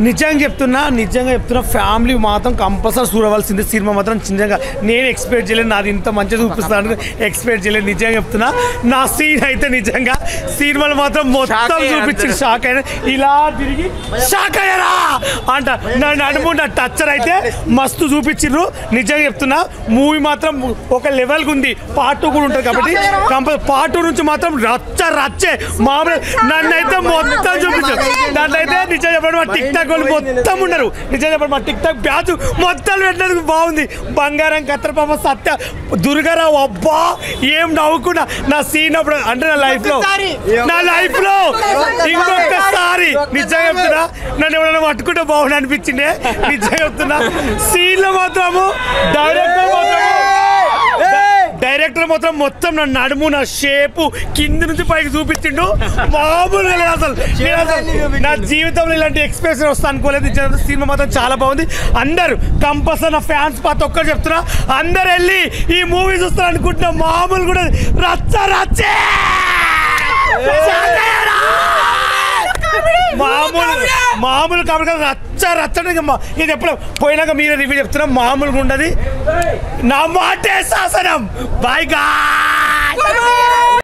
నిజంగా చెప్తున్నా ఫ్యామిలీ మాత్రం కంపల్సరీ చూడవలసింది సినిమా మాత్రం. నిజంగా నేను ఎక్స్పెక్ట్ చేయలేదు, నాది ఇంత మంచిగా చూపిస్తాను ఎక్స్పెక్ట్ చేయలేదు. నిజంగా చెప్తున్నా, నా సీన్ అయితే నిజంగా సినిమాలు మాత్రం మొత్తం చూపించింది. షాక్ అయినా, ఇలా తిరిగి షాక్ అయ్యారా అంట. నా నడుము నా టచ్చర్ అయితే మస్తు చూపించిర్రు. నిజంగా చెప్తున్నా, మూవీ మాత్రం ఒక లెవెల్కి ఉంది. పార్ట్ 2 కూడా ఉంటుంది కాబట్టి పార్ట్ 2 నుంచి మాత్రం రచ్చే మామూలు నన్ను అయితే మొత్తం చూపించారు. దాంట్లో అయితే నిజంగా చెప్పండి మా టిక్ టాక్ వాళ్ళు మొత్తం ఉన్నారు. నిజంగా చెప్పండి మా టిక్ టాక్ బ్యాచ్ మొత్తం పెట్టినందుకు బాగుంది. బంగారం కత్రపాప సత్య దుర్గారావు అబ్బా ఏం నవ్వుకున్నా. నా సీన్ అప్పుడు అంటే నా లైఫ్ లో ఇంకొకసారి నిజంగా చెప్తున్నా నన్ను ఎవరైనా పట్టుకుంటే బాగుండు అనిపించింది. నిజంగా చెప్తున్నా సీన్ లో మాత్రము డైరెక్టర్ మాత్రం మొత్తం నా నడుము నా షేపు కింది నుంచి పైకి చూపించిండు. మామూలుగా లేదు అసలు. నా జీవితంలో ఇలాంటి ఎక్స్ప్రెషన్ వస్తా అనుకోలేదు. సినిమా మాత్రం చాలా బాగుంది. అందరు కంపల్సరీ నా ఫ్యాన్స్ ప్రతి ఒక్కరు చెప్తున్నా, అందరు వెళ్ళి ఈ మూవీ చూస్తారు అనుకుంటున్నా. మామూలు కూడా రచ్చే మామూలు కాబట్టి రచ్చని ఇది ఎప్పుడు పోయినాక మీరే రివ్యూ చెప్తున్నా. మామూలుగా ఉండదు. నా మాటే శాసనం. By guys.